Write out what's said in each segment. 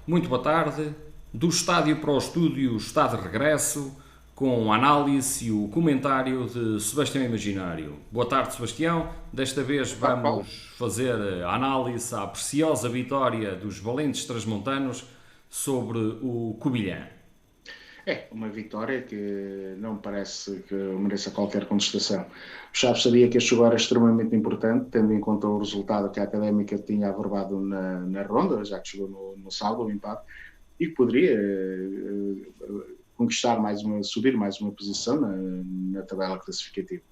Muito boa tarde. Do estádio para o estúdio está de regresso com a análise e o comentário de Sebastião Imaginário. Boa tarde, Sebastião. Desta vez Claro, Paulo. vamos fazer a análise à preciosa vitória dos valentes transmontanos sobre o Covilhã. É uma vitória que não me parece que mereça qualquer contestação. O Chaves sabia que este jogo era extremamente importante, tendo em conta o resultado que a Académica tinha averbado na ronda, já que chegou no saldo, o empate, e que poderia conquistar subir mais uma posição na tabela classificativa.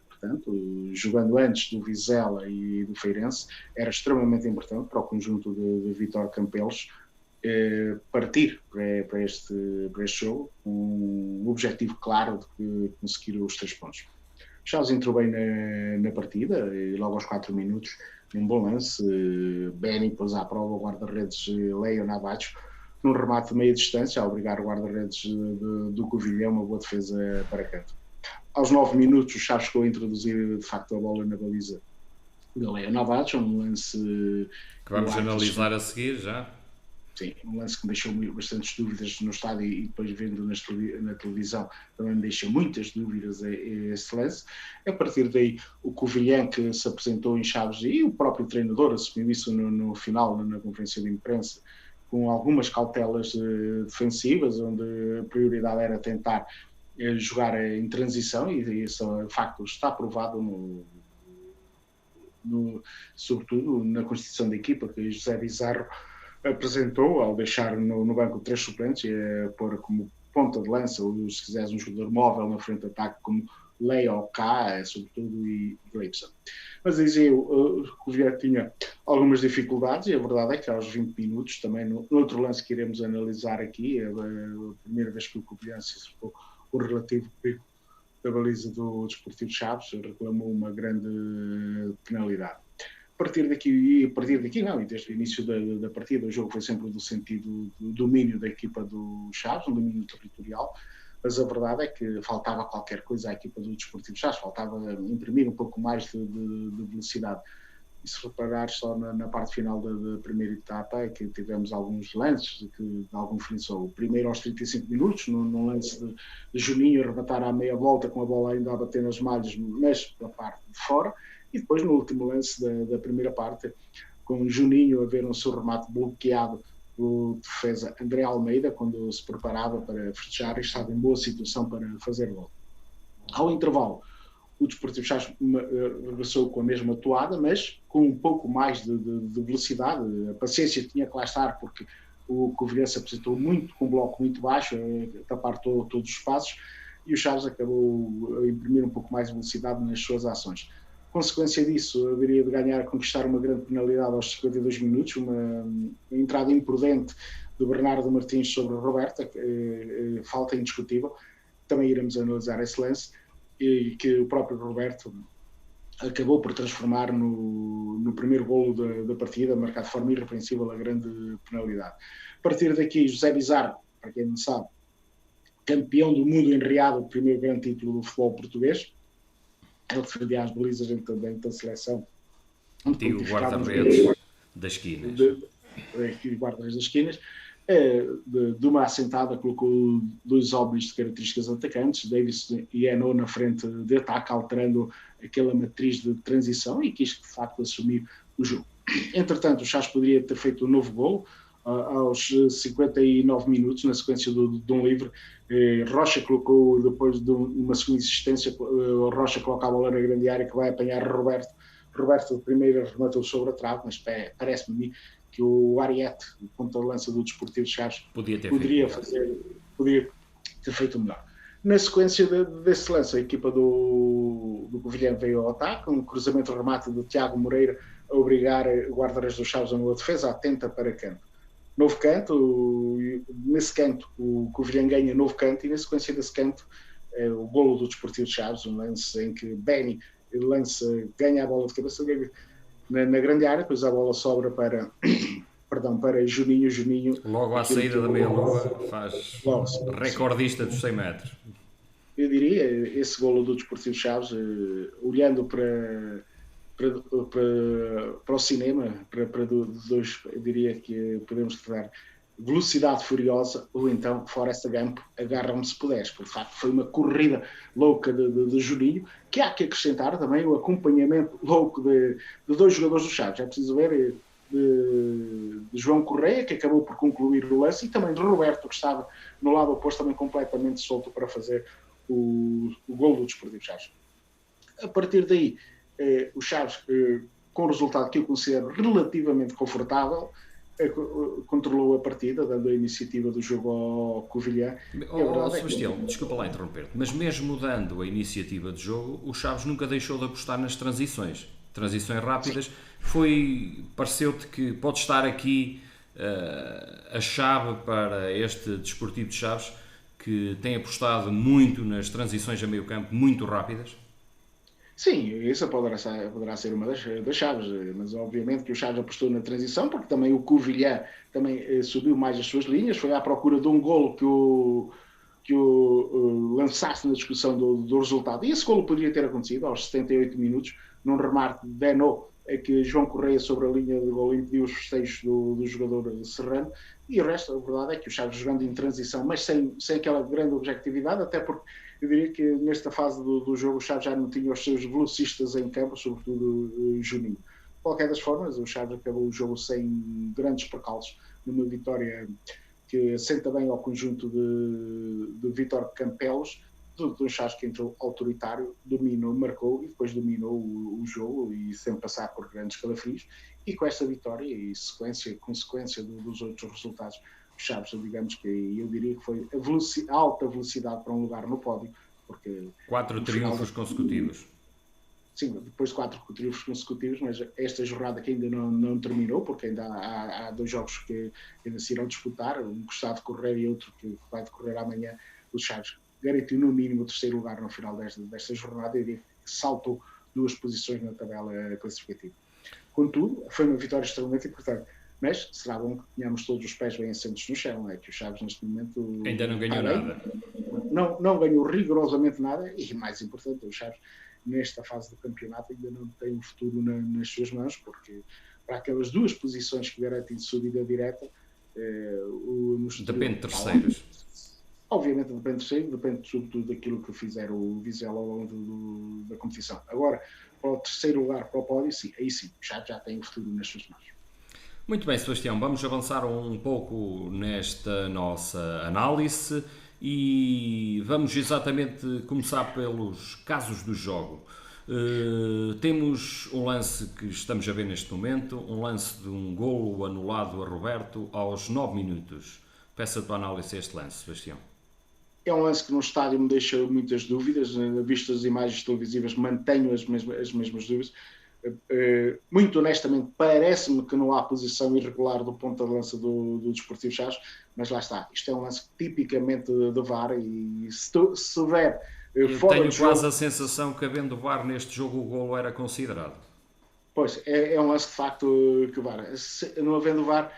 Portanto, jogando antes do Vizela e do Feirense, era extremamente importante para o conjunto de Vítor Campelos partir para este jogo com um objetivo claro de conseguir os 3 pontos. Chaves entrou bem na partida e logo aos 4 minutos, num bom lance, Benny pôs à prova o guarda-redes Leo Navacho num remate de meia distância, a obrigar o guarda-redes do Covilhã uma boa defesa para canto. Aos 9 minutos o Chaves ficou a introduzir de facto a bola na baliza de Leo Navacho, um lance Que que o vamos árbitro, analisar a seguir já. sim, um lance que me deixou bastantes dúvidas no estádio e depois vendo na televisão também me deixa muitas dúvidas a esse lance. A partir daí, o Covilhã que se apresentou em Chaves e o próprio treinador assumiu isso no final, na conferência de imprensa, com algumas cautelas defensivas, onde a prioridade era tentar jogar em transição e esse facto está provado sobretudo na constituição da equipa, que José Bizarro apresentou ao deixar no banco 3 suplentes e pôr como ponta de lança, ou se quiseres um jogador móvel na frente de ataque como Leo K, sobretudo, e Gleibson. Mas dizia eu, o Covilhã tinha algumas dificuldades e a verdade é que aos 20 minutos, também no outro lance que iremos analisar aqui, a primeira vez que o Covilhã se acercou o relativo perigo da baliza do Desportivo Chaves, reclamou uma grande penalidade. A partir daqui não, e desde o início da partida o jogo foi sempre do sentido do domínio da equipa do Chaves, um domínio territorial, mas a verdade é que faltava qualquer coisa à equipa do Desportivo Chaves, faltava imprimir um pouco mais de velocidade. E se reparar só na parte final da primeira etapa, é que tivemos alguns lances de algum defensor. O primeiro aos 35 minutos, num lance de Juninho arrebatar à meia volta com a bola ainda a bater nas malhas, mas da parte de fora. E depois no último lance da primeira parte, com Juninho a ver um seu remate bloqueado pelo defesa André Almeida, quando se preparava para fechar e estava em boa situação para fazer gol. Ao intervalo, o Desportivo Chaves regressou com a mesma toada, mas com um pouco mais de velocidade. A paciência tinha que lá estar, porque o Covilhã se apresentou com um bloco muito baixo, a tapar todos os espaços, e o Chaves acabou a imprimir um pouco mais de velocidade nas suas ações. Consequência disso, haveria de ganhar a conquistar uma grande penalidade aos 52 minutos, uma entrada imprudente do Bernardo Martins sobre o Roberto, falta indiscutível. Também iremos analisar esse lance, e que o próprio Roberto acabou por transformar no primeiro golo da partida, marcado de forma irrepreensível a grande penalidade. A partir daqui, José Bizarro, para quem não sabe, campeão do mundo enreado, o primeiro grande título do futebol português. Ele defendia as balizas dentro da seleção. Antigo guarda-redes das esquinas. Guarda-redes das esquinas. De uma assentada colocou 2 homens de características atacantes, Davis e Eno na frente de ataque, alterando aquela matriz de transição e quis de facto assumir o jogo. Entretanto, o Chaves poderia ter feito um novo gol aos 59 minutos, na sequência de um livre. Rocha colocou, depois de uma segunda insistência, Rocha coloca a bola na grande área que vai apanhar Roberto. Roberto de primeira rematou sobre a trave, mas parece-me a mim que o Ariete, o ponta de lança do Desportivo Chaves, podia ter feito melhor. Na sequência desse lance, a equipa do Covilhã veio ao ataque, um cruzamento remate do Tiago Moreira a obrigar o guarda-redes do Chaves a uma defesa atenta para canto. Novo canto, nesse canto o Covilhã ganha novo canto e na sequência desse canto o golo do Desportivo Chaves, um lance em que Benny ganha a bola de cabeça na grande área, depois a bola sobra para Juninho. Logo à saída da meia-lua faz recordista dos 100 metros. Eu diria, esse golo do Desportivo Chaves, olhando para o cinema, para dois, eu diria que podemos tratar velocidade furiosa, ou então Forrest Gump, agarra-me se puderes, porque de facto foi uma corrida louca de Juninho, que há que acrescentar também o acompanhamento louco de dois jogadores do Chaves. É preciso ver de João Correia, que acabou por concluir o lance, e também de Roberto, que estava no lado oposto, também completamente solto para fazer o gol do Desportivo Chaves. A partir daí, o Chaves, com o resultado que eu considero relativamente confortável, controlou a partida, dando a iniciativa do jogo ao Covilhã. Sebastião, desculpa lá interromper-te, mas mesmo dando a iniciativa de jogo, o Chaves nunca deixou de apostar nas transições rápidas. Pareceu-te que pode estar aqui a chave para este Desportivo de Chaves, que tem apostado muito nas transições a meio campo, muito rápidas? Sim, isso poderá ser uma das chaves, mas obviamente que o Chaves apostou na transição, porque também o Covilhã também subiu mais as suas linhas, foi à procura de um golo que o lançasse na discussão do resultado. E esse golo poderia ter acontecido aos 78 minutos, num remate de Beno, que João Correia sobre a linha de golo impediu os festejos do jogador serrano, e o resto, a verdade é que o Chaves jogando em transição, mas sem aquela grande objetividade, até porque eu diria que nesta fase do jogo o Chaves já não tinha os seus velocistas em campo, sobretudo Juninho. De qualquer das formas, o Chaves acabou o jogo sem grandes percalços, numa vitória que assenta bem ao conjunto de Vítor Campelos, de um Chaves que entrou autoritário, dominou, marcou e depois dominou o jogo e sem passar por grandes calafrios. E com esta vitória e consequência dos outros resultados, Chaves, digamos que eu diria que foi a alta velocidade para um lugar no pódio, porque 4 triunfos consecutivos. Sim, depois de 4 triunfos consecutivos, mas esta jornada que ainda não terminou, porque ainda há 2 jogos que ainda se irão disputar, um que está a decorrer e outro que vai decorrer amanhã. O Chaves garantiu no mínimo o 3º lugar no final desta jornada e que saltou 2 posições na tabela classificativa. Contudo, foi uma vitória extremamente importante. Mas será bom que tenhamos todos os pés bem assentos no chão, não é? Que o Chaves neste momento ainda não ganhou nada. Não ganhou rigorosamente nada e, mais importante, o Chaves nesta fase do campeonato ainda não tem um futuro nas suas mãos, porque para aquelas 2 posições que garantem de subida direta, depende de terceiros. Obviamente depende de terceiro, depende sobretudo daquilo que fizer o Vizela ao longo da competição. Agora, para o 3º lugar, para o pódio, sim, aí sim, o Chaves já tem o futuro nas suas mãos. Muito bem, Sebastião, vamos avançar um pouco nesta nossa análise e vamos exatamente começar pelos casos do jogo. Temos um lance que estamos a ver neste momento, um lance de um golo anulado a Roberto aos 9 minutos. Peço a tua análise a este lance, Sebastião. É um lance que no estádio me deixa muitas dúvidas, visto as imagens televisivas mantenho as mesmas dúvidas. Muito honestamente parece-me que não há posição irregular do ponta de lança do Desportivo Chaves, mas lá está, isto é um lance tipicamente de VAR e se houver fora tenho quase a sensação que havendo VAR neste jogo o golo era considerado. Pois, é um lance de facto que VAR, não havendo VAR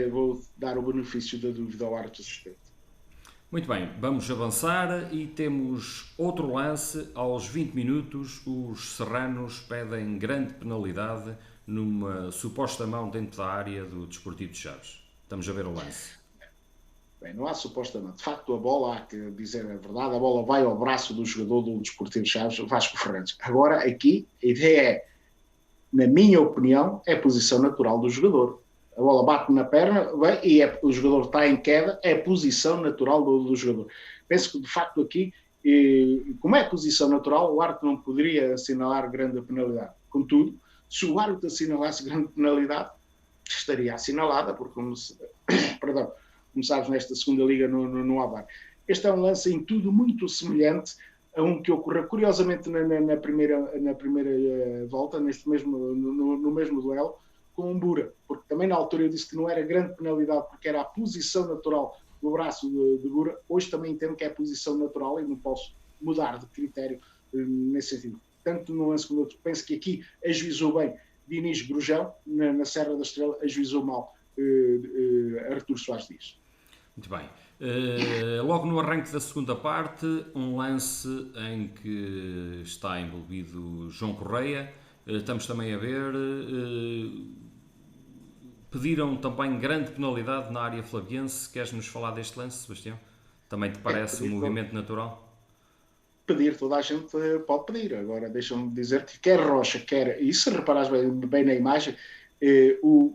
vou dar o benefício da dúvida ao árbitro assistente. Muito bem, vamos avançar e temos outro lance. Aos 20 minutos, os serranos pedem grande penalidade numa suposta mão dentro da área do Desportivo de Chaves. Estamos a ver o lance. Bem, não há suposta mão. De facto, a bola, há que dizer a verdade, a bola vai ao braço do jogador do Desportivo de Chaves, Vasco Fernandes. Agora, aqui, a ideia é, na minha opinião, é a posição natural do jogador. A bola bate na perna e o jogador está em queda, é a posição natural do jogador. Penso que, de facto, aqui, como é a posição natural, o árbitro não poderia assinalar grande penalidade. Contudo, se o árbitro assinalasse grande penalidade, estaria assinalada, porque, como sabes, nesta segunda liga não há VAR. Este é um lance em tudo muito semelhante a um que ocorreu, curiosamente, na primeira volta, no mesmo duelo, com um Bura, porque também na altura eu disse que não era grande penalidade porque era a posição natural do braço de Bura. Hoje também entendo que é a posição natural e não posso mudar de critério nesse sentido. Tanto no lance como no outro, penso que aqui ajuizou bem Diniz Grujão, na Serra da Estrela ajuizou mal Artur Soares Dias. Muito bem. Logo no arranque da segunda parte, um lance em que está envolvido João Correia. Estamos também a ver pediram também grande penalidade na área flaviense. Queres-nos falar deste lance, Sebastião? Também te parece um movimento natural? Pedir, toda a gente pode pedir. Agora, deixa-me dizer que quer Rocha, quer... E se reparares bem na imagem,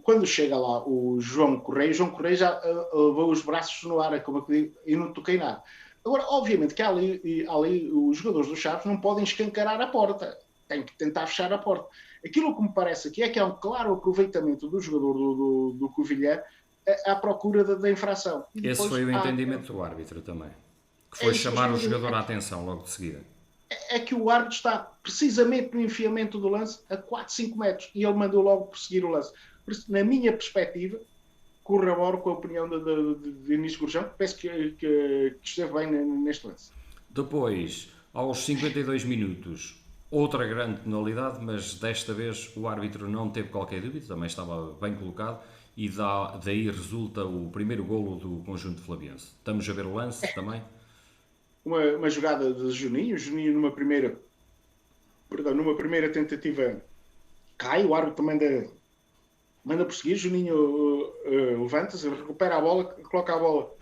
quando chega lá o João Correia já levou os braços no ar, como eu digo, e não toquei nada. Agora, obviamente que ali os jogadores do Chaves não podem escancarar a porta. Tem que tentar fechar a porta. Aquilo que me parece aqui é que há um claro aproveitamento do jogador do Covilhã à procura da infração. Esse foi o entendimento do árbitro também, que foi chamar o jogador à atenção logo de seguida. É que o árbitro está precisamente no enfiamento do lance a 4, 5 metros e ele mandou logo prosseguir o lance. Por isso, na minha perspectiva, corroboro com a opinião de Inês Gurjão, que penso que esteve bem neste lance. Depois, aos 52 minutos, outra grande penalidade, mas desta vez o árbitro não teve qualquer dúvida, também estava bem colocado, e daí resulta o primeiro golo do conjunto flaviense. Estamos a ver o lance também? Uma jogada de Juninho numa primeira tentativa cai, o árbitro também manda prosseguir, Juninho levanta-se, recupera a bola, coloca a bola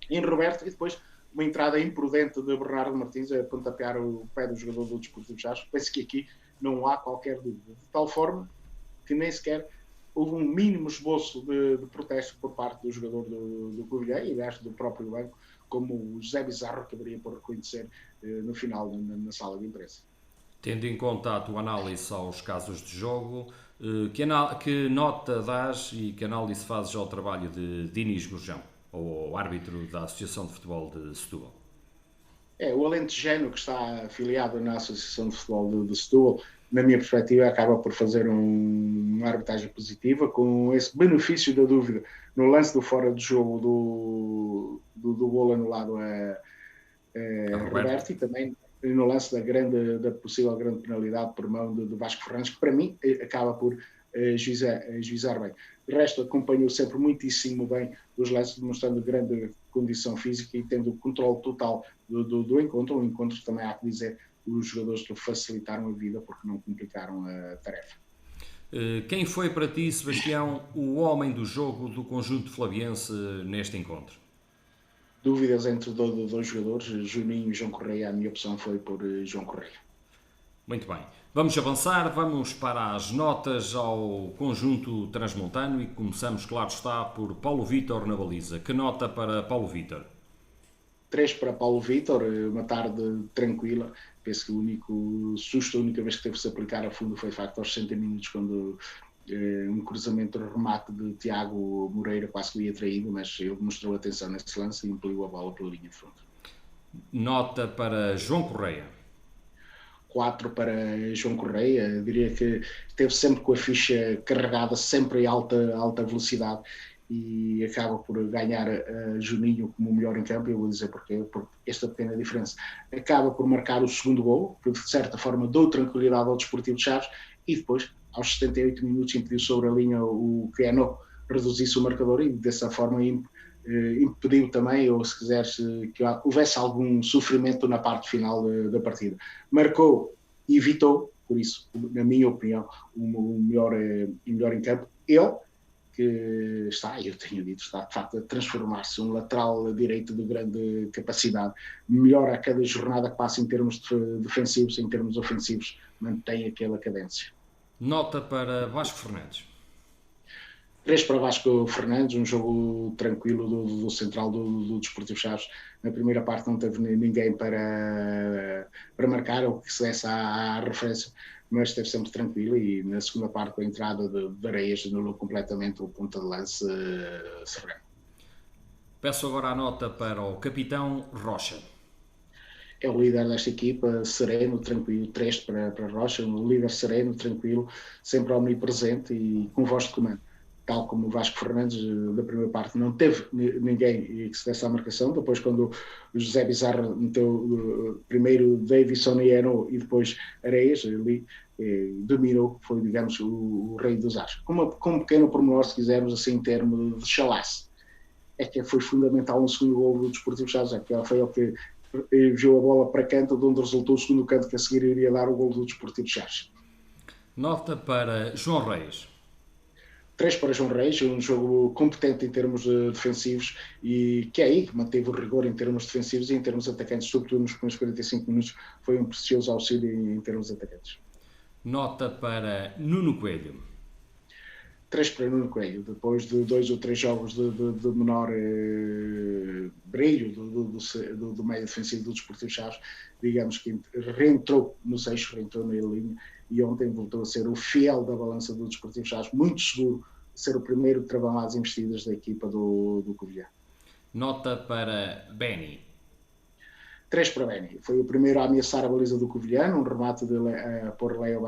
em Roberto e depois uma entrada imprudente de Bernardo Martins a pontapear o pé do jogador do Desportivo de Chaves. Penso que aqui não há qualquer dúvida, de tal forma que nem sequer houve um mínimo esboço de protesto por parte do jogador do Covilhã e do próprio banco, como o José Bizarro acabaria por reconhecer no final na sala de imprensa. Tendo em conta a tua análise aos casos de jogo, que nota dás e que análise fazes ao trabalho de Dinis Gurjão, ou árbitro da Associação de Futebol de Setúbal? O alentejano que está afiliado na Associação de Futebol de Setúbal, na minha perspectiva, acaba por fazer uma arbitragem positiva, com esse benefício da dúvida no lance do fora de jogo do golo anulado a Roberto e também no lance da possível grande penalidade por mão de Vasco Fernandes, que para mim acaba por juizar bem. De resto, acompanhou sempre muitíssimo bem os lances, demonstrando grande condição física e tendo o controle total do encontro. O encontro também há que dizer, os jogadores que facilitaram a vida porque não complicaram a tarefa. Quem foi para ti, Sebastião, o homem do jogo do conjunto flaviense neste encontro? Dúvidas entre dois jogadores, Juninho e João Correia. A minha opção foi por João Correia. Muito bem. Vamos avançar, vamos para as notas ao conjunto transmontano e começamos, claro está, por Paulo Vítor na baliza. Que nota para Paulo Vítor? 3 para Paulo Vítor, uma tarde tranquila. Penso que o único susto, a única vez que teve de se aplicar a fundo foi de facto aos 60 minutos, quando um cruzamento de remate de Tiago Moreira quase que o ia traído, mas ele mostrou atenção nesse lance e impeliu a bola pela linha de fundo. Nota para João Correia? 4 para João Correia, diria que esteve sempre com a ficha carregada, sempre em alta velocidade e acaba por ganhar Juninho como o melhor em campo. Eu vou dizer porquê, por esta pequena diferença. Acaba por marcar o segundo gol, que de certa forma deu tranquilidade ao Desportivo de Chaves, e depois, aos 78 minutos, impediu sobre a linha o Queno reduzisse o marcador e dessa forma impediu também, ou se quiseres, que houvesse algum sofrimento na parte final da partida. Marcou e evitou, por isso, na minha opinião, o melhor em campo. Ele, que está, eu tenho dito, está de facto a transformar-se um lateral direito de grande capacidade, melhor a cada jornada que passa em termos defensivos, em termos ofensivos, mantém aquela cadência. Nota para Vasco Fernandes? 3 para Vasco Fernandes, um jogo tranquilo do central do Desportivo Chaves. Na primeira parte não teve ninguém para marcar ou que se desse à referência, mas esteve sempre tranquilo, e na segunda parte, com a entrada de Areias, anulou completamente o ponta de lance serrano. Peço agora a nota para o capitão Rocha. É o líder desta equipa, sereno, tranquilo. 3 para Rocha, um líder sereno, tranquilo, sempre omnipresente e com voz de comando. Tal como o Vasco Fernandes, da primeira parte, não teve ninguém que se desse à marcação. Depois, quando o José Bizarro meteu primeiro Davidson e depois Areias, ali dominou, foi, digamos, o rei dos ares. Com um pequeno pormenor, se quisermos, assim, em termos de chalace, é que foi fundamental no segundo gol do Desportivo Chaves, que foi o que enviou a bola para canto, de onde resultou o segundo canto, que a seguir iria dar o gol do Desportivo Chaves. Nota para João Reis. 3 para João Reis, um jogo competente em termos defensivos e que aí manteve o rigor em termos defensivos e em termos atacantes, sobretudo nos primeiros 45 minutos, foi um precioso auxílio em termos atacantes. Nota para Nuno Coelho. 3 para Nuno Coelho, depois de 2 ou 3 jogos de menor brilho do meio defensivo do Desportivo Chaves, digamos que reentrou nos eixos, reentrou na linha e ontem voltou a ser o fiel da balança do Desportivo Chaves, muito seguro de ser o primeiro travão às investidas da equipa do Covilhã. Nota para Beni. 3 para Beni. Foi o primeiro a ameaçar a baliza do Covilhã, um remate por Leo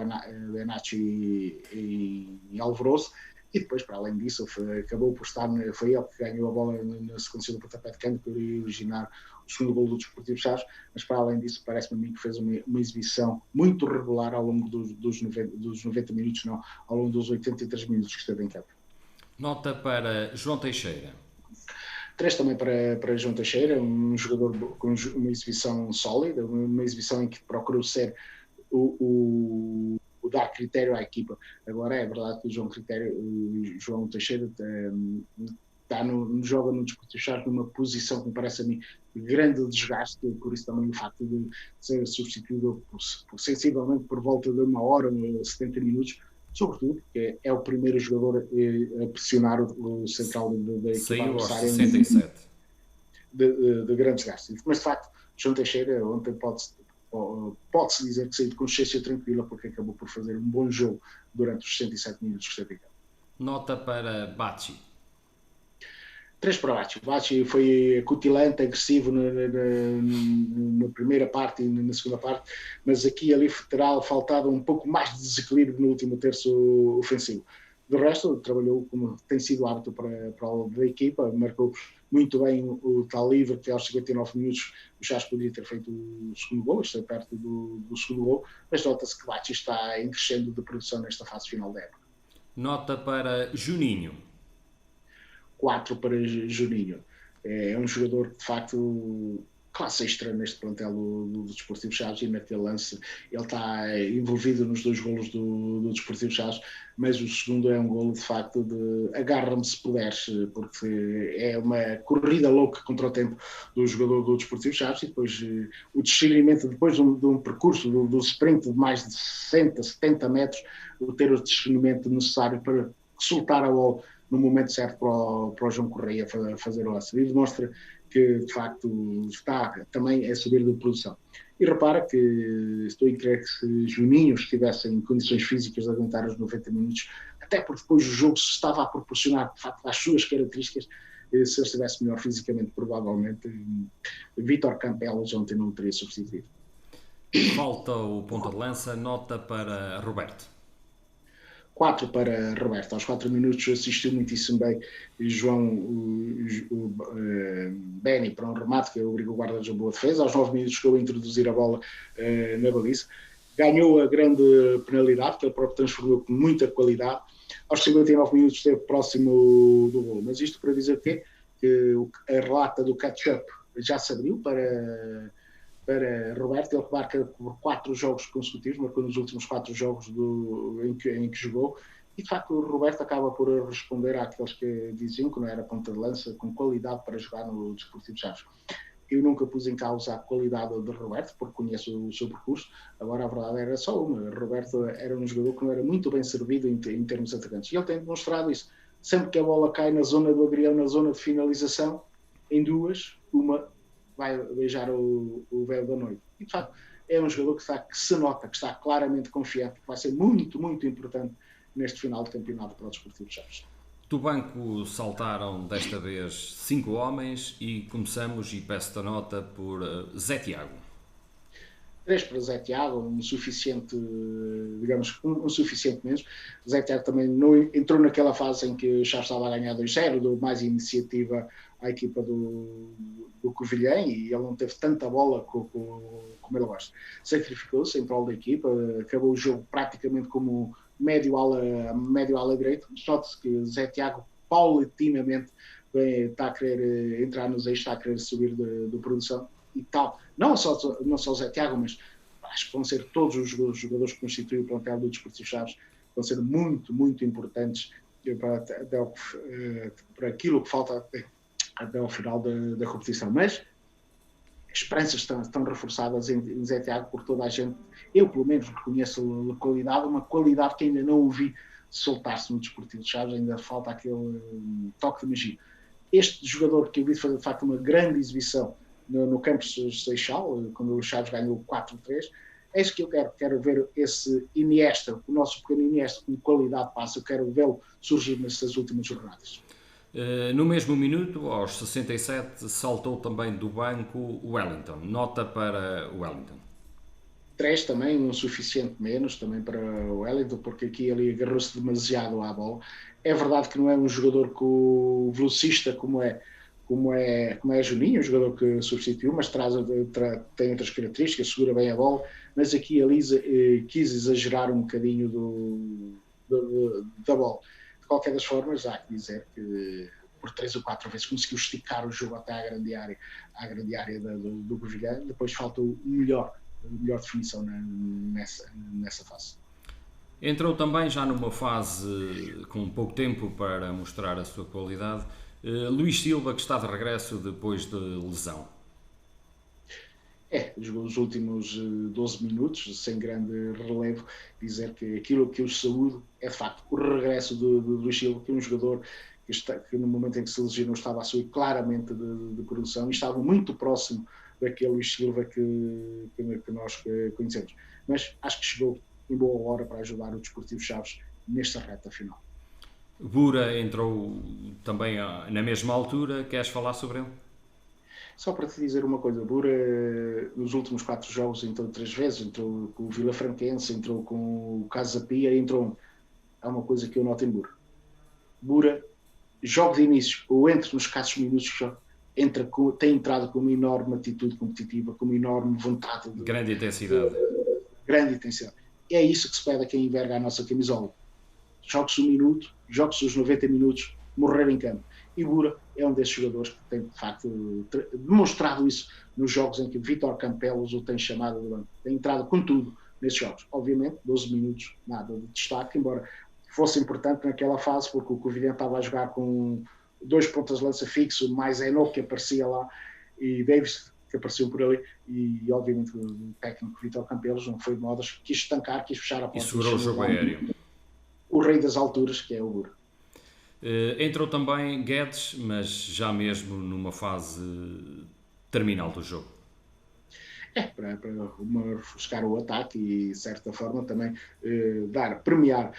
Benacho e Alvoroço. E depois, para além disso, acabou por estar, foi ele que ganhou a bola na sequência do pontapé de canto para originar o segundo gol do Desportivo Chaves, mas para além disso, parece-me a mim que fez uma exibição muito regular ao longo dos 90 minutos, não, ao longo dos 83 minutos que esteve em campo. Nota para João Teixeira. 3 também para João Teixeira, um jogador com uma exibição sólida, uma exibição em que procurou ser o dar critério à equipa. Agora é verdade que o João Teixeira joga no Desportivo Chaves numa posição que me parece a mim de grande desgaste, por isso também o facto de ser substituído sensivelmente por volta de 1 hora, 70 minutos, sobretudo porque é o primeiro jogador a pressionar o central da equipa adversária. Saiu aos 67. De grande desgaste. Mas de facto, João Teixeira ontem pode-se dizer que saiu de consciência tranquila porque acabou por fazer um bom jogo durante os 67 minutos que esteve em campo. Nota para Bachi. 3 para Bachi. Bachi foi acutilante, agressivo na primeira parte e na segunda parte, mas aqui e ali terá faltado um pouco mais de desequilíbrio no último terço ofensivo. Do resto, trabalhou como tem sido hábito para a equipa, marcou muito bem o tal livre, que aos 59 minutos o Chaves podia ter feito o segundo gol, está perto do segundo gol, mas nota-se que Bachi está em crescendo de produção nesta fase final da época. Nota para Juninho. 4 para Juninho. É um jogador que de facto classe extra neste plantel do Desportivo Chaves e naquele lance ele está envolvido nos 2 golos do Desportivo Chaves, mas o segundo é um golo de facto de agarra-me se puderes, porque é uma corrida louca contra o tempo do jogador do Desportivo Chaves e depois o discernimento, depois de um percurso do sprint de mais de 60, 70 metros, ter o discernimento necessário para soltar a bola no momento certo para o João Correia fazer o lance. E demonstra que, de facto, está também a subir de produção. E repara que estou a crer que se Juninho estivesse em condições físicas de aguentar os 90 minutos, até porque depois o jogo se estava a proporcionar, de facto, às suas características, se ele estivesse melhor fisicamente, provavelmente, Vítor Campelos ontem não teria substituído. Falta o ponta de lança, nota para Roberto. 4 para Roberto. Aos 4 minutos assistiu muitíssimo bem Beni para um remate que obrigou o guarda de uma boa defesa. Aos 9 minutos chegou a introduzir a bola na baliza. Ganhou a grande penalidade, que ele próprio transformou com muita qualidade. Aos 59 minutos esteve próximo do gol. Mas isto para dizer que a relata do catch-up já se abriu para Roberto. Ele marca por 4 jogos consecutivos, marcou nos últimos 4 jogos em que jogou, e de facto o Roberto acaba por responder àqueles que diziam que não era ponta de lança, com qualidade para jogar no Desportivo Chaves. Eu nunca pus em causa a qualidade de Roberto, porque conheço o seu percurso, agora a verdade era só uma. Roberto era um jogador que não era muito bem servido em termos atacantes, e ele tem demonstrado isso. Sempre que a bola cai na zona do agrião, na zona de finalização, em duas, uma vai beijar o véu da noite. E de facto é um jogador que se nota, que está claramente confiante, que vai ser muito, muito importante neste final de campeonato para o Desportivo Chaves. Do banco saltaram desta vez 5 homens e começamos, e peço-te a nota, por Zé Tiago. 3 para Zé Tiago, um suficiente, digamos, um suficiente menos. Zé Tiago também não entrou naquela fase em que o Chaves estava a ganhar 2-0, deu mais iniciativa à equipa do Covilhã e ele não teve tanta bola como ele gosta. Sacrificou-se em prol da equipa, acabou o jogo praticamente como médio ala direito. Note-se que Zé Tiago paulatinamente está a querer entrar nos eixos, está a querer subir de produção e tal. Não só o Zé Tiago, mas acho que vão ser todos os jogadores que constituem o plantel do Desportivo Chaves, vão ser muito, muito importantes para aquilo que falta até ao final da competição. Mas as esperanças estão reforçadas em Zé Tiago por toda a gente. Eu, pelo menos, reconheço a qualidade, uma qualidade que ainda não ouvi soltar-se no Desportivo de Chaves, ainda falta aquele toque de magia. Este jogador que eu vi fazer, de facto, uma grande exibição no Campos Seixal, quando o Chaves ganhou 4-3, é isso que eu quero. Quero ver esse Iniesta, o nosso pequeno Iniesta, com qualidade de passe. Eu quero vê-lo surgir nestas últimas jornadas. No mesmo minuto, aos 67, saltou também do banco o Wellington. Nota para o Wellington. 3 também, um suficiente menos também para o Wellington, porque aqui ele agarrou-se demasiado à bola. É verdade que não é um jogador velocista como é Juninho, um jogador que substituiu, mas tem outras características, segura bem a bola, mas aqui a Lisa quis exagerar um bocadinho da bola. De qualquer das formas, há que dizer que por 3 ou 4 vezes conseguiu esticar o jogo até à grande área do Covilhã. Depois faltou melhor definição nessa fase. Entrou também já numa fase com pouco tempo para mostrar a sua qualidade, Luís Silva, que está de regresso depois de lesão. Jogou os últimos 12 minutos, sem grande relevo. Dizer que aquilo que eu saúdo é de facto o regresso do Luís Silva, que é um jogador que no momento em que se lesionou estava a sair claramente de produção e estava muito próximo daquele Luís Silva que nós conhecemos. Mas acho que chegou em boa hora para ajudar o Desportivo Chaves nesta reta final. Bura entrou também na mesma altura. Queres falar sobre ele? Só para te dizer uma coisa, Bura nos últimos 4 jogos entrou 3 vezes, entrou com o Vila Franquense, entrou com o Casa Pia, entrou. Há uma coisa que eu noto em Bura. Bura, jogo de início, ou entre nos escassos minutos que joga, tem entrado com uma enorme atitude competitiva, com uma enorme vontade. Grande intensidade. Grande intensidade. É isso que se pede a quem enverga a nossa camisola. Jogue-se um minuto, jogue-se os 90 minutos, morrer em campo. E Bura é um desses jogadores que tem, de facto, demonstrado isso nos jogos em que Vítor Campelos o tem chamado de banco. Tem entrado com tudo nesses jogos. Obviamente, 12 minutos, nada de destaque, embora fosse importante naquela fase, porque o Covilhã estava a jogar com 2 pontas de lança fixo, mais Eno que aparecia lá, e Davis que apareceu por ali, e obviamente o técnico Vítor Campelos não foi de modas, quis estancar, quis fechar a porta. E segurou o jogo aéreo. O rei das alturas, que é o Bura. Entrou também Guedes, mas já mesmo numa fase terminal do jogo. Para refrescar o ataque e, de certa forma, também premiar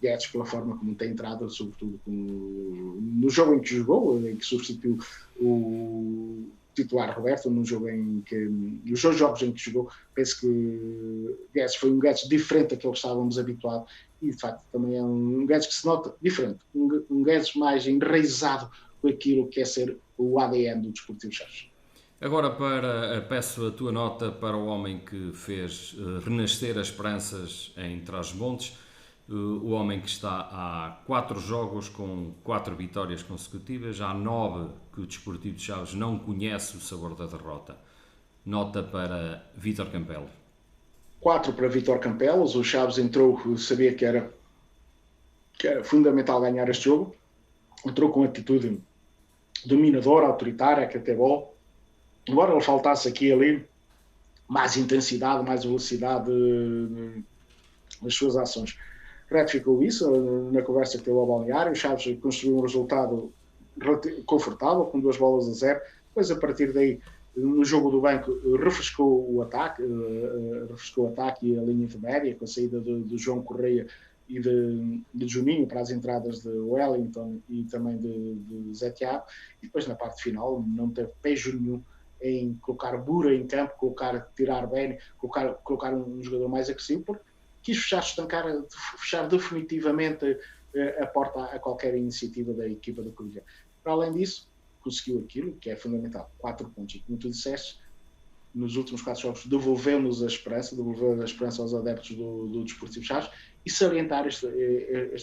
Guedes pela forma como tem entrado, sobretudo no jogo em que jogou, em que substituiu o titular Roberto, nos 2 jogos em que jogou. Penso que Guedes foi um Guedes diferente daquele que estávamos habituados e, de facto, também é um Guedes que se nota diferente, um Guedes mais enraizado com aquilo que é ser o ADN do Desportivo Chaves. Agora peço a tua nota para o homem que fez renascer as esperanças em Trás-os-Montes, o homem que está há 4 jogos com 4 vitórias consecutivas, há 9 que o Desportivo de Chaves não conhece o sabor da derrota. Nota para Vítor Campelos. 4 para Vítor Campelos. O Chaves entrou, sabia que era fundamental ganhar este jogo, entrou com atitude dominadora, autoritária, que até bom. Embora ele faltasse aqui e ali mais intensidade, mais velocidade nas suas ações. Retificou isso na conversa que teve ao balneário. O Chaves construiu um resultado confortável, com 2-0. Depois, a partir daí, no jogo do banco, refrescou o ataque e a linha intermédia, com a saída de João Correia e de Juninho para as entradas de Wellington e também de Zé Tiago. E depois, na parte final, não teve pejo nenhum em colocar Bura em campo, tirar Beni, colocar um jogador mais agressivo, porque quis fechar definitivamente a porta a qualquer iniciativa da equipa do Covilhã. Para além disso, conseguiu aquilo que é fundamental, 4 pontos. E como tu disseste, nos últimos 4 jogos devolveu-nos a esperança, aos adeptos do Desportivo Chaves, e salientar este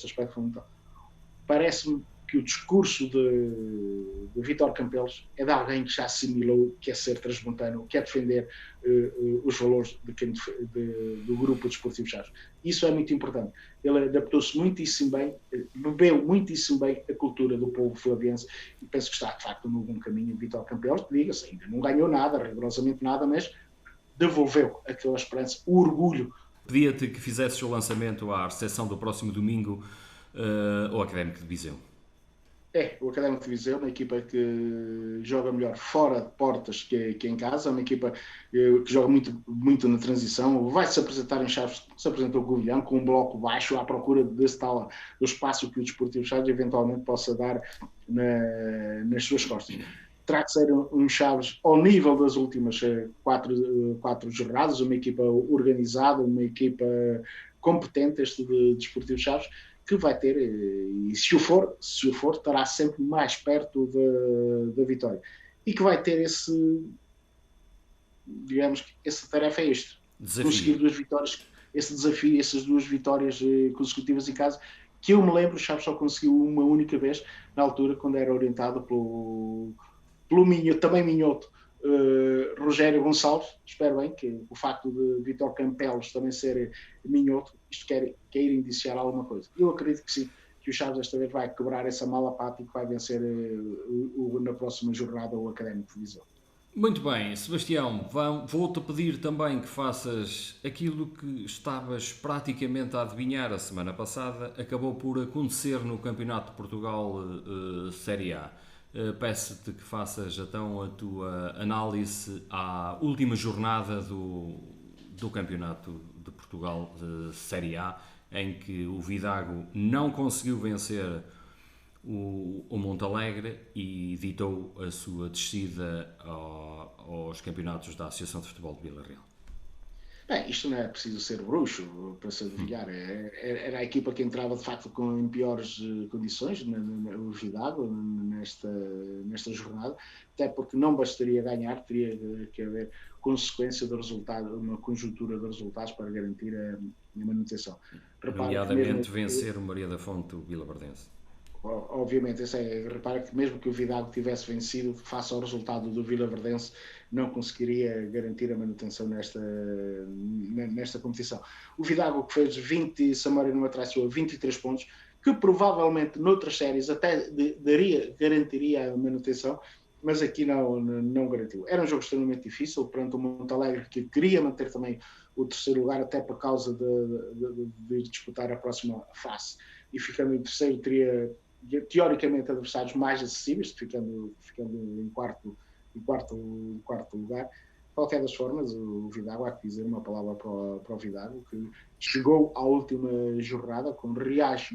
aspecto fundamental. Parece-me que o discurso de Vítor Campelos é de alguém que já assimilou que é ser transmontano, que é defender os valores do grupo desportivo Chaves. Isso é muito importante. Ele adaptou-se muitíssimo bem, bebeu muitíssimo bem a cultura do povo flaviense e penso que está, de facto, no bom caminho. Vítor Campelos, diga-se, ainda não ganhou nada, rigorosamente nada, mas devolveu aquela esperança, o orgulho. Pedia-te que fizesses o lançamento à recepção do próximo domingo ao Académico de Viseu. O Académico de Viseu, uma equipa que joga melhor fora de portas que em casa, uma equipa que joga muito na transição, vai se apresentar em Chaves, se apresentou com o Vilhão, com um bloco baixo à procura desse tal do espaço que o Desportivo Chaves eventualmente possa dar nas suas costas. Terá que ser um Chaves ao nível das últimas quatro jornadas, uma equipa organizada, uma equipa competente, este de Desportivo Chaves, que vai ter, e se o for, estará sempre mais perto da vitória. E que vai ter essa tarefa é esta. Conseguir 2 vitórias, esse desafio, essas 2 vitórias consecutivas em casa, que eu me lembro, o Chaves só conseguiu uma única vez, na altura, quando era orientado pelo Minhoto, também Minhoto, Rogério Gonçalves. Espero bem que o facto de Vítor Campelos também ser Minhoto, isto quer indiciar alguma coisa. Eu acredito que sim, que o Chaves esta vez vai quebrar essa mala pata e que vai vencer na próxima jornada o Académico de Viseu. Muito bem, Sebastião, vou-te pedir também que faças aquilo que estavas praticamente a adivinhar a semana passada, acabou por acontecer no Campeonato de Portugal Série A. Peço-te que faças então a tua análise à última jornada do Campeonato de Portugal Série A, em que o Vidago não conseguiu vencer o Montalegre e ditou a sua descida aos campeonatos da Associação de Futebol de Vila Real. Bem, isto não é preciso ser bruxo para se adivinhar. Era a equipa que entrava de facto em piores condições, o Vidago, nesta jornada, até porque não bastaria ganhar, teria que haver consequência do resultado, uma conjuntura de resultados para garantir a manutenção. Nomeadamente vencer o Maria da Fonte, o Vilaverdense. Obviamente, repara que mesmo que o Vidago tivesse vencido, face ao resultado do Vilaverdense, não conseguiria garantir a manutenção nesta competição. O Vidago, que fez 20, Samora não atrasou 23 pontos, que provavelmente noutras séries até garantiria a manutenção, mas aqui não garantiu. Era um jogo extremamente difícil perante o Montalegre, que queria manter também o terceiro lugar, até por causa de disputar a próxima fase. E ficando em terceiro, teria teoricamente adversários mais acessíveis, ficando em quarto lugar. De qualquer das formas, o Vidago, há que dizer uma palavra para o Vidago, que chegou à última jornada com reais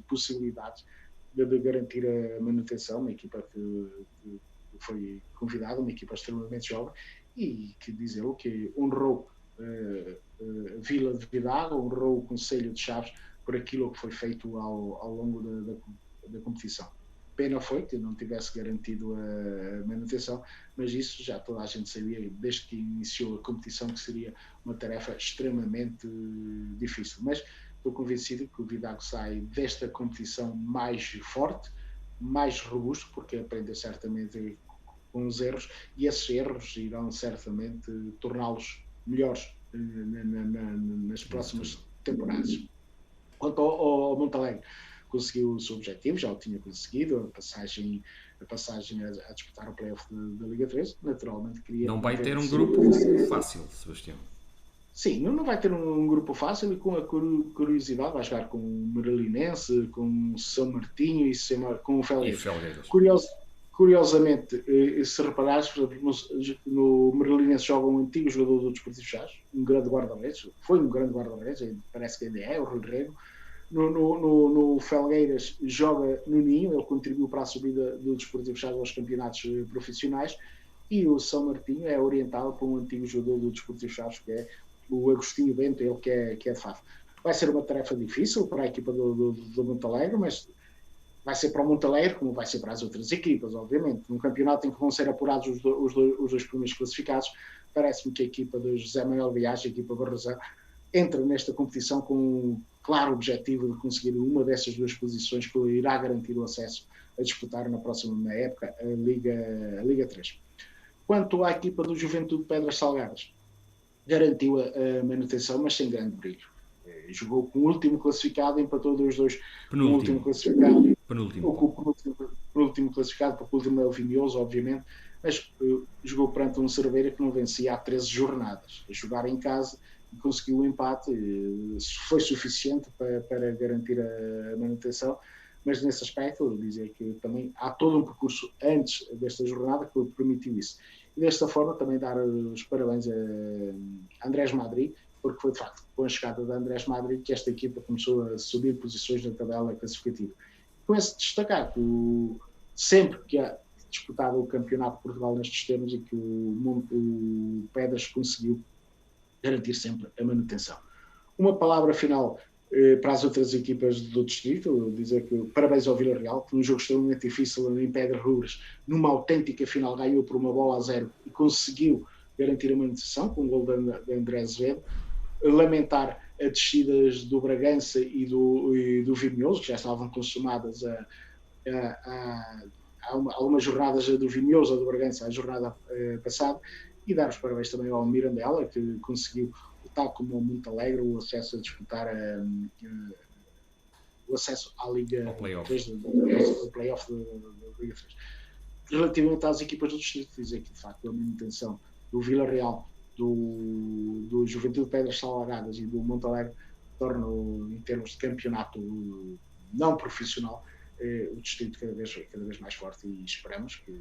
possibilidades de garantir a manutenção, uma equipa que foi convidada, uma equipa extremamente jovem, e que dizê-lo que honrou Vila de Vidago, honrou o Conselho de Chaves por aquilo que foi feito ao longo da competição. Pena foi que não tivesse garantido a manutenção, mas isso já toda a gente sabia desde que iniciou a competição que seria uma tarefa extremamente difícil. Mas estou convencido que o Vidago sai desta competição mais forte, mais robusto, porque aprendeu certamente com os erros, e esses erros irão certamente torná-los melhores nas próximas temporadas. Quanto ao Montalegre, conseguiu o seu objetivo, já o tinha conseguido, a passagem a disputar o play-off da Liga 3, naturalmente queria... Não vai ter um grupo fácil, Sebastião. Sim, não vai ter um grupo fácil, e com a curiosidade vai jogar com o Marilinense, com o São Martinho e com o Felgueiras. Curiosamente, se reparares, no Marilinense joga um antigo jogador do Desportivo Chaves, um grande guarda-redes, foi um grande guarda-redes, parece que ainda é, o Rui Rego. No Felgueiras joga no Ninho, ele contribuiu para a subida do Desportivo Chaves aos campeonatos profissionais, e o São Martinho é orientado por um antigo jogador do Desportivo Chaves, que é o Agostinho Bento, ele que é de Faf. Vai ser uma tarefa difícil para a equipa do Montalegre, mas vai ser para o Montalegre como vai ser para as outras equipas, obviamente. Num campeonato em que vão ser apurados os dois primeiros classificados, parece-me que a equipa de José Manuel Viagem, a equipa Barrosão, entra nesta competição com um claro objetivo de conseguir uma dessas duas posições que irá garantir o acesso a disputar na próxima época a Liga 3. Quanto à equipa do Juventude de Pedras Salgadas, garantiu a manutenção, mas sem grande brilho. Jogou com o último classificado, empatou 2-2 com o último classificado. Penúltimo classificado, porque o último é o Vimioso, obviamente, mas jogou perante um Cerveira que não vencia há 13 jornadas. A jogar em casa e conseguiu o empate, foi suficiente para garantir a manutenção, mas nesse aspecto, eu dizer que também há todo um percurso antes desta jornada que permitiu isso. E desta forma também dar os parabéns a Andrés Madrid, porque foi de facto com a chegada de Andrés Madrid que esta equipa começou a subir posições na tabela classificativa. Com esse destacar que sempre que há disputado o Campeonato de Portugal nestes termos e que o Pedras conseguiu garantir sempre a manutenção. Uma palavra final para as outras equipas do distrito, dizer que parabéns ao Vila Real, que num jogo extremamente difícil em Pedras Rubras, numa autêntica final, ganhou por 1-0 e conseguiu garantir a manutenção com o gol de André Azevedo. Lamentar as descidas do Bragança e do Vimioso, que já estavam consumadas há algumas jornadas do Vimioso ou do Bragança, a jornada passada, e dar os parabéns também ao Mirandela, que conseguiu, tal como o Montalegre, o acesso a disputar o acesso à Liga 3, o play-off da Liga 3. Relativamente às equipas do distrito, dizer que de facto a manutenção do Vila Real, do Juventude de Pedras Salgadas e do Montalegre tornam, em termos de campeonato não profissional, o distrito cada vez mais forte, e esperamos que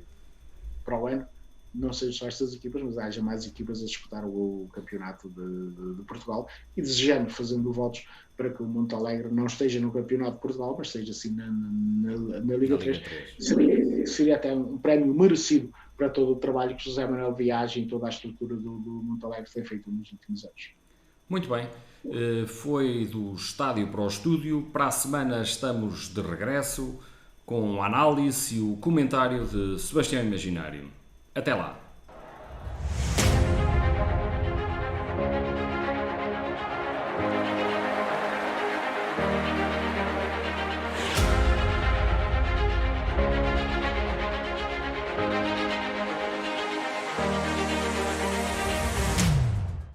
para o ano não sejam só estas equipas, mas haja mais equipas a disputar o campeonato de Portugal, e desejamos, fazendo votos para que o Montalegre não esteja no campeonato de Portugal, mas esteja assim na Liga 3. Seria até um prémio merecido para todo o trabalho que José Manuel Viagem e toda a estrutura do Montalegre tem feito nos últimos anos. Muito bem, foi do estádio para o estúdio. Para a semana estamos de regresso com a análise e o comentário de Sebastião Imaginário. Até lá!